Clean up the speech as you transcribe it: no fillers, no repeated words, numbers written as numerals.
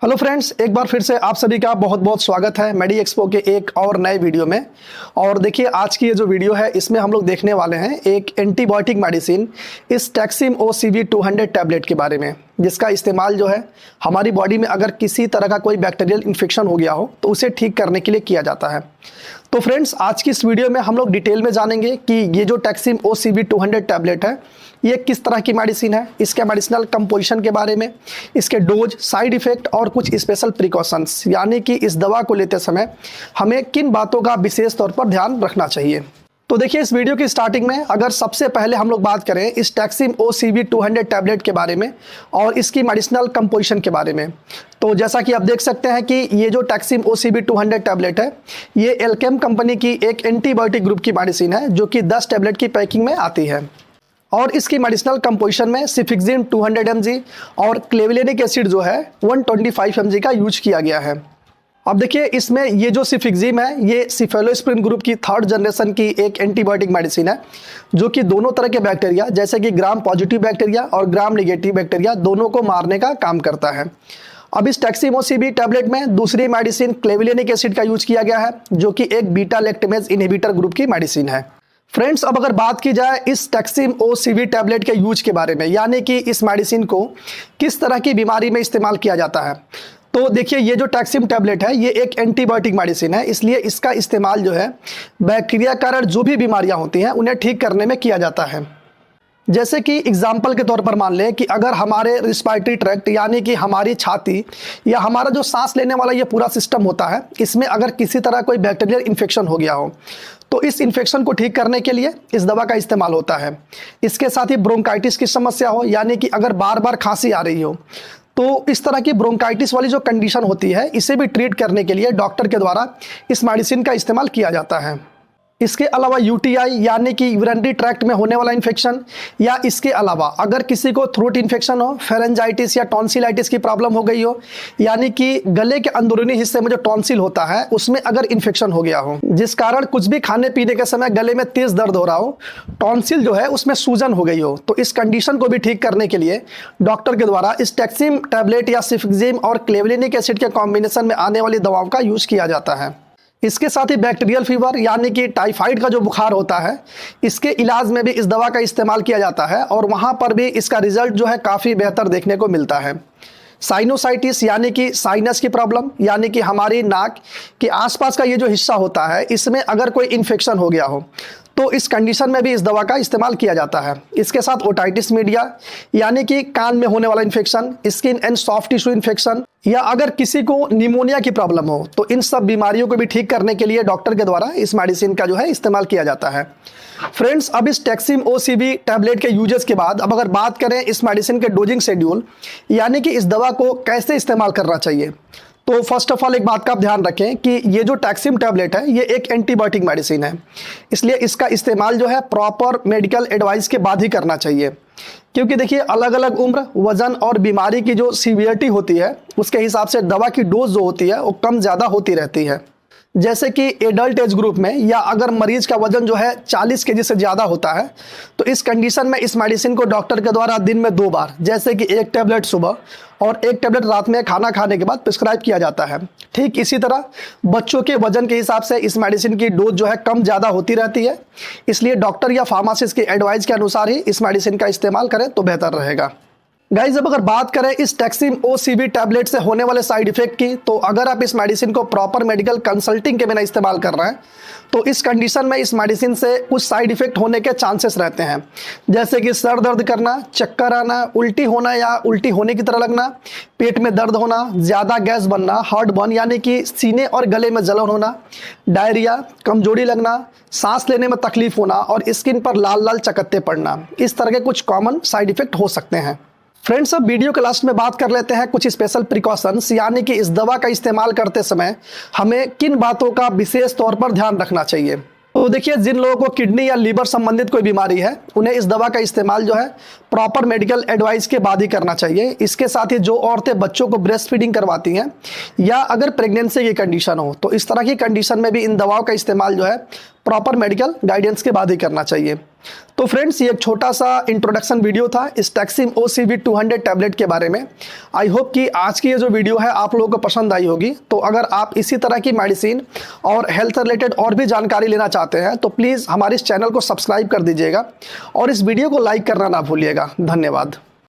Hello friends, एक बार फिर से आप सभी का बहुत बहुत स्वागत है मेडी एक्सपो के एक और नए वीडियो में। और देखिए, आज की ये जो वीडियो है इसमें हम लोग देखने वाले हैं एक एंटीबायोटिक मेडिसिन इस टैक्सिम OCV 200 टैबलेट के बारे में, जिसका इस्तेमाल जो है हमारी बॉडी में अगर किसी तरह का कोई बैक्टीरियल इन्फेक्शन हो गया हो तो उसे ठीक करने के लिए किया जाता है। तो फ्रेंड्स, आज की इस वीडियो में हम लोग डिटेल में जानेंगे कि ये जो टैक्सिम OCV 200 टैबलेट है ये किस तरह की मेडिसिन है, इसके मेडिसिनल कंपोजिशन के बारे में, इसके डोज, साइड इफेक्ट और कुछ स्पेशल प्रिकॉशंस, यानी कि इस दवा को लेते समय हमें किन बातों का विशेष तौर पर ध्यान रखना चाहिए। तो देखिए, इस वीडियो की स्टार्टिंग में अगर सबसे पहले हम लोग बात करें इस टैक्सिम OCV 200 टैबलेट के बारे में और इसकी मेडिसिनल कंपोजिशन के बारे में, तो जैसा कि आप देख सकते हैं कि ये जो टैक्सिम OCV 200 टैबलेट है ये एल्केम कंपनी की एक एंटीबायोटिक ग्रुप की मेडिसिन है जो कि 10 टैबलेट की पैकिंग में आती है। और इसकी मेडिसिनल कंपोजिशन में सिफिक्सिन 200 mg और क्लेवलेनिक एसिड जो है 125 mg का यूज किया गया है। अब देखिए, इसमें ये जो सिफिक्सिम है ये सिफेलोस्प्रिन ग्रुप की 3rd जनरेशन की एक एंटीबायोटिक मेडिसिन है जो कि दोनों तरह के बैक्टीरिया जैसे कि ग्राम पॉजिटिव बैक्टीरिया और ग्राम नेगेटिव बैक्टीरिया दोनों को मारने का काम करता है। अब इस टैक्सिम OCV टैबलेट में दूसरी मेडिसिन क्लेवलेनिक एसिड का यूज किया गया है जो कि एक बीटा लैक्टेमेज इनहिबिटर ग्रुप की मेडिसिन है। फ्रेंड्स, अब अगर बात की जाए इस टैक्सिम OCV टैबलेट के यूज के बारे में, यानी कि इस मेडिसिन को किस तरह की बीमारी में इस्तेमाल किया जाता है, तो देखिए ये जो टैक्सिम टैबलेट है ये एक एंटीबायोटिक मेडिसिन है, इसलिए इसका इस्तेमाल जो है बैक्टीरिया कारण जो भी बीमारियां होती हैं उन्हें ठीक करने में किया जाता है। जैसे कि एग्जाम्पल के तौर पर मान लें कि अगर हमारे रिस्पायरेटरी ट्रैक्ट यानी कि हमारी छाती या हमारा जो सांस लेने वाला ये पूरा सिस्टम होता है इसमें अगर किसी तरह कोई बैक्टीरियल इन्फेक्शन हो गया हो तो इस इन्फेक्शन को ठीक करने के लिए इस दवा का इस्तेमाल होता है। इसके साथ ही ब्रोंकाइटिस की समस्या हो, यानी कि अगर बार बार खांसी आ रही हो तो इस तरह की ब्रोंकाइटिस वाली जो कंडीशन होती है इसे भी ट्रीट करने के लिए डॉक्टर के द्वारा इस मेडिसिन का इस्तेमाल किया जाता है। इसके अलावा UTI यानी कि यूरिनरी ट्रैक्ट में होने वाला इन्फेक्शन, या इसके अलावा अगर किसी को थ्रोट इन्फेक्शन हो, फेरेंजाइटिस या टॉन्सिलाइटिस की प्रॉब्लम हो गई हो, यानी कि गले के अंदरूनी हिस्से में जो टॉन्सिल होता है उसमें अगर इन्फेक्शन हो गया हो जिस कारण कुछ भी खाने पीने के समय गले में तेज दर्द हो रहा हो, टॉन्सिल जो है उसमें सूजन हो गई हो, तो इस कंडीशन को भी ठीक करने के लिए डॉक्टर के द्वारा इस टैक्सिम टैबलेट या सिफिक्सिम और क्लेवलेनिक एसिड के कॉम्बिनेशन में आने वाली दवाओं का यूज किया जाता है। इसके साथ ही बैक्टीरियल फीवर यानी कि टाइफाइड का जो बुखार होता है इसके इलाज में भी इस दवा का इस्तेमाल किया जाता है और वहाँ पर भी इसका रिजल्ट जो है काफ़ी बेहतर देखने को मिलता है। साइनोसाइटिस यानी कि साइनस की प्रॉब्लम, यानी कि हमारी नाक के आसपास का ये जो हिस्सा होता है इसमें अगर कोई इन्फेक्शन हो गया हो तो इस कंडीशन में भी इस दवा का इस्तेमाल किया जाता है। इसके साथ ओटाइटिस मीडिया यानी कि कान में होने वाला infection, skin and soft tissue infection, या अगर किसी को निमोनिया की प्रॉब्लम हो तो इन सब बीमारियों को भी ठीक करने के लिए डॉक्टर के द्वारा इस मेडिसिन का जो है इस्तेमाल किया जाता है। फ्रेंड्स, अब इस टैक्सिम OCV टैबलेट के यूजेस के बाद अब अगर बात करें इस मेडिसिन के डोजिंग शेड्यूल, यानी कि इस दवा को कैसे इस्तेमाल करना चाहिए, तो फर्स्ट ऑफ ऑल एक बात का आप ध्यान रखें कि ये जो टैक्सिम टैबलेट है ये एक एंटीबायोटिक मेडिसिन है, इसलिए इसका इस्तेमाल जो है प्रॉपर मेडिकल एडवाइस के बाद ही करना चाहिए। क्योंकि देखिए, अलग अलग उम्र, वजन और बीमारी की जो सीवियरिटी होती है उसके हिसाब से दवा की डोज जो होती है वो कम ज़्यादा होती रहती है। जैसे कि एडल्ट एज ग्रुप में या अगर मरीज का वजन जो है 40 kg से ज़्यादा होता है तो इस कंडीशन में इस मेडिसिन को डॉक्टर के द्वारा दिन में 2 बार, जैसे कि 1 टैबलेट सुबह और 1 टैबलेट रात में खाना खाने के बाद प्रिस्क्राइब किया जाता है। ठीक इसी तरह बच्चों के वजन के हिसाब से इस मेडिसिन की डोज जो है कम ज़्यादा होती रहती है, इसलिए डॉक्टर या फार्मासिस्ट की एडवाइस के अनुसार ही इस मेडिसिन का इस्तेमाल करें तो बेहतर रहेगा। गाइज, अब अगर बात करें इस टैक्सिम OCV टैबलेट से होने वाले साइड इफेक्ट की, तो अगर आप इस मेडिसिन को प्रॉपर मेडिकल कंसल्टिंग के बिना इस्तेमाल कर रहे हैं तो इस कंडीशन में इस मेडिसिन से कुछ साइड इफेक्ट होने के चांसेस रहते हैं, जैसे कि सर दर्द करना, चक्कर आना, उल्टी होना या उल्टी होने की तरह लगना, पेट में दर्द होना, ज़्यादा गैस बनना, हार्ट बर्न यानी कि सीने और गले में जलन होना, डायरिया, कमजोरी लगना, सांस लेने में तकलीफ होना और स्किन पर लाल लाल चकत्ते पड़ना, इस तरह के कुछ कॉमन साइड इफेक्ट हो सकते हैं। फ्रेंड्स, अब वीडियो के लास्ट में बात कर लेते हैं कुछ स्पेशल प्रिकॉशंस, यानी कि इस दवा का इस्तेमाल करते समय हमें किन बातों का विशेष तौर पर ध्यान रखना चाहिए। तो देखिए, जिन लोगों को किडनी या लीवर संबंधित कोई बीमारी है उन्हें इस दवा का इस्तेमाल जो है प्रॉपर मेडिकल एडवाइस के बाद ही करना चाहिए। इसके साथ ही जो औरतें बच्चों को ब्रेस्ट फीडिंग करवाती हैं या अगर प्रेगनेंसी की कंडीशन हो तो इस तरह की कंडीशन में भी इन दवाओं का इस्तेमाल जो है प्रॉपर मेडिकल गाइडेंस के बाद ही करना चाहिए। तो फ्रेंड्स, ये एक छोटा सा इंट्रोडक्शन वीडियो था इस टैक्सिम OCV 200 टैबलेट के बारे में। आई होप कि आज की ये जो वीडियो है आप लोगों को पसंद आई होगी। तो अगर आप इसी तरह की मेडिसिन और हेल्थ रिलेटेड और भी जानकारी लेना चाहते हैं तो प्लीज़ हमारे इस चैनल को सब्सक्राइब कर दीजिएगा और इस वीडियो को लाइक करना ना भूलिएगा। धन्यवाद।